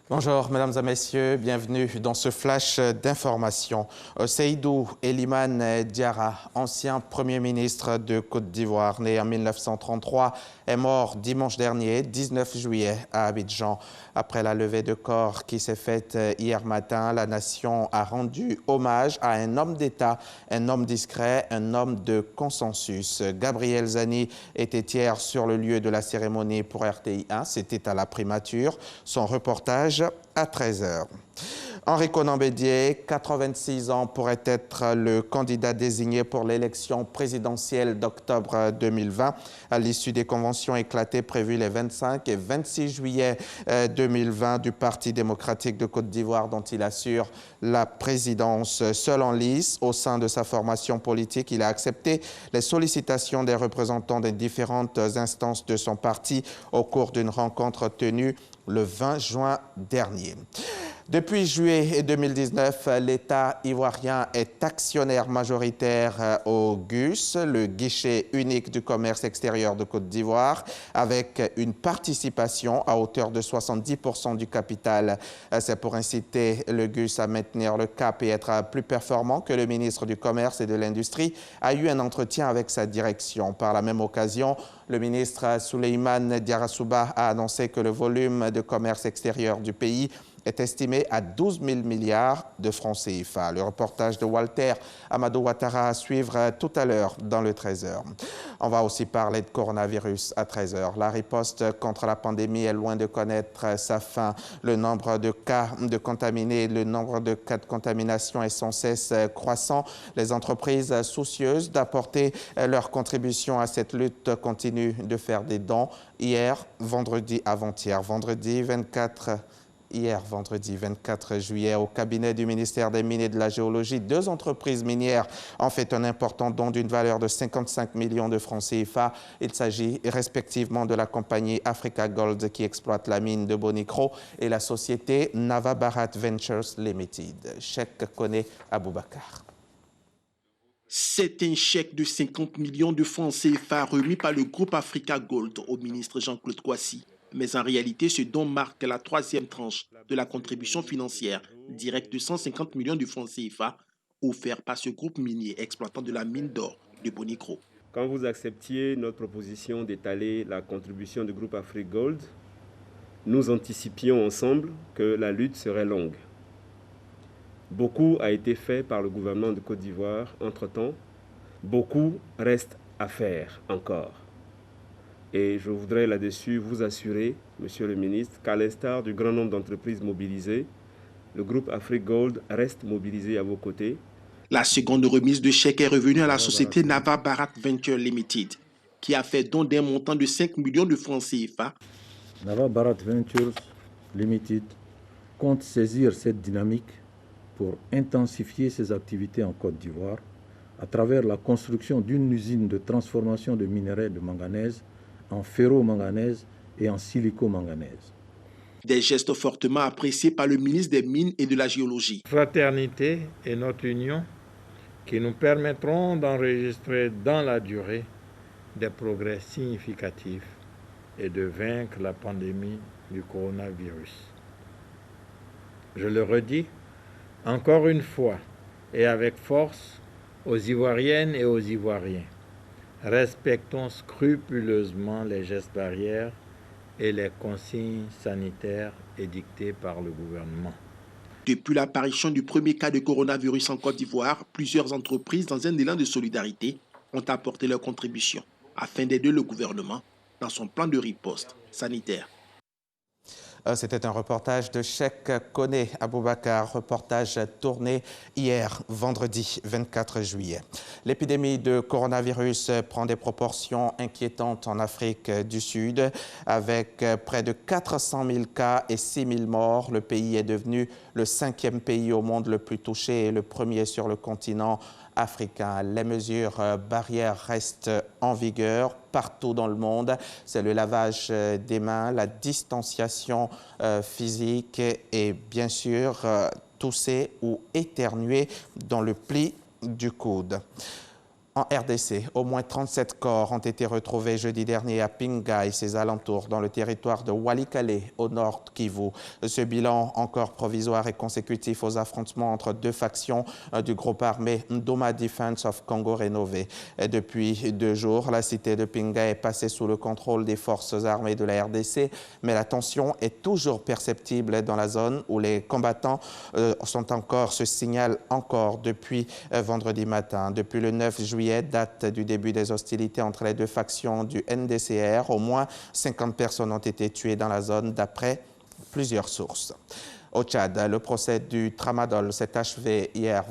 Bonjour, mesdames et messieurs, bienvenue dans ce flash d'information. Seydou Elimane Diarra, ancien Premier ministre de Côte d'Ivoire, né en 1933, est mort dimanche dernier, 19 juillet, à Abidjan. Après la levée de corps qui s'est faite hier matin, la nation a rendu hommage à un homme d'État, un homme discret, un homme de consensus. Gabriel Zani était hier sur le lieu de la cérémonie pour RTI1, c'était à la primature. Son reportage à 13 h. Henri Konan Bédié, 86 ans, pourrait être le candidat désigné pour l'élection présidentielle d'octobre 2020 à l'issue des conventions éclatées prévues les 25 et 26 juillet 2020 du Parti démocratique de Côte d'Ivoire dont il assure la présidence. Seul en lice au sein de sa formation politique, il a accepté les sollicitations des représentants des différentes instances de son parti au cours d'une rencontre tenue le 20 juin dernier. Depuis juillet 2019, l'État ivoirien est actionnaire majoritaire au GUS, le guichet unique du commerce extérieur de Côte d'Ivoire, avec une participation à hauteur de 70% du capital. C'est pour inciter le GUS à maintenir le cap et être plus performant que le ministre du Commerce et de l'Industrie a eu un entretien avec sa direction. Par la même occasion, le ministre Souleymane Diarra a annoncé que le volume de commerce extérieur du pays est estimé à 12 000 milliards de francs CFA. Le reportage de Walter Amadou Ouattara à suivre tout à l'heure dans le 13 h. On va aussi parler de coronavirus à 13 h. La riposte contre la pandémie est loin de connaître sa fin. Le nombre de cas de contaminés, le nombre de cas de contamination est sans cesse croissant. Les entreprises soucieuses d'apporter leur contribution à cette lutte continuent de faire des dons. Hier, vendredi, avant-hier, vendredi 24 juillet, au cabinet du ministère des Mines et de la Géologie, 2 entreprises minières ont fait un important don d'une valeur de 55 millions de francs CFA. Il s'agit respectivement de la compagnie Africa Gold qui exploite la mine de Bonikro et la société Nava Bharat Ventures Limited. Chèque Koné Aboubakar. C'est un chèque de 50 millions de francs CFA remis par le groupe Africa Gold au ministre Jean-Claude Kouassi. Mais en réalité, ce don marque la 3e tranche de la contribution financière directe de 150 millions de francs CFA offert par ce groupe minier exploitant de la mine d'or de Bonikro. Quand vous acceptiez notre proposition d'étaler la contribution du groupe Africa Gold, nous anticipions ensemble que la lutte serait longue. Beaucoup a été fait par le gouvernement de Côte d'Ivoire entre-temps. Beaucoup reste à faire encore. Et je voudrais là-dessus vous assurer, Monsieur le ministre, qu'à l'instar du grand nombre d'entreprises mobilisées, le groupe Africa Gold reste mobilisé à vos côtés. La seconde remise de chèque est revenue à la société Nava Bharat Ventures Limited, qui a fait don d'un montant de 5 millions de francs CFA. Nava Bharat Ventures Limited compte saisir cette dynamique pour intensifier ses activités en Côte d'Ivoire à travers la construction d'une usine de transformation de minerais de manganèse en ferro-manganèse et en silico-manganèse. Des gestes fortement appréciés par le ministre des Mines et de la Géologie. Fraternité et notre union qui nous permettront d'enregistrer dans la durée des progrès significatifs et de vaincre la pandémie du coronavirus. Je le redis, encore une fois et avec force, aux Ivoiriennes et aux Ivoiriens, respectons scrupuleusement les gestes barrières et les consignes sanitaires édictées par le gouvernement. Depuis l'apparition du premier cas de coronavirus en Côte d'Ivoire, plusieurs entreprises, dans un élan de solidarité, ont apporté leur contribution afin d'aider le gouvernement dans son plan de riposte sanitaire. C'était un reportage de Chèque Koné Aboubakar, reportage tourné hier, vendredi 24 juillet. L'épidémie de coronavirus prend des proportions inquiétantes en Afrique du Sud. Avec près de 400 000 cas et 6 000 morts, le pays est devenu le 5e pays au monde le plus touché et le premier sur le continent africain. Les mesures barrières restent en vigueur partout dans le monde. C'est le lavage des mains, la distanciation physique et bien sûr tousser ou éternuer dans le pli du coude. En RDC, au moins 37 corps ont été retrouvés jeudi dernier à Pinga et ses alentours dans le territoire de Walikale, au nord Kivu. Ce bilan, encore provisoire et consécutif aux affrontements entre deux factions du groupe armé Ndoma Defense of Congo rénové. Et depuis 2 jours, la cité de Pinga est passée sous le contrôle des forces armées de la RDC, mais la tension est toujours perceptible dans la zone où les combattants se signalent encore depuis vendredi matin. Depuis le 9 juillet, date du début des hostilités entre les deux factions du NDCR. Au moins 50 personnes ont été tuées dans la zone d'après plusieurs sources. Au Tchad, le procès du tramadol s'est achevé hier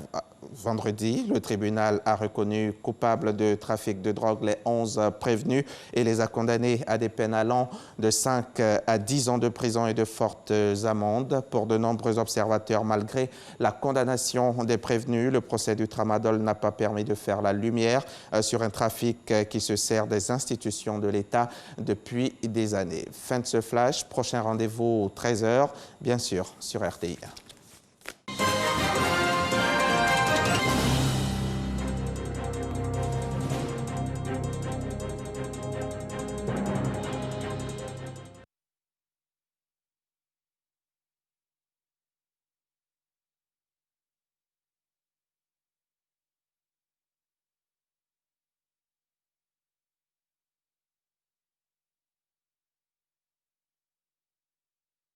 vendredi. Le tribunal a reconnu coupables de trafic de drogue les 11 prévenus et les a condamnés à des peines allant de 5 à 10 ans de prison et de fortes amendes. Pour de nombreux observateurs, malgré la condamnation des prévenus, le procès du tramadol n'a pas permis de faire la lumière sur un trafic qui se sert des institutions de l'État depuis des années. Fin de ce flash, prochain rendez-vous 13h, bien sûr, sur RTI.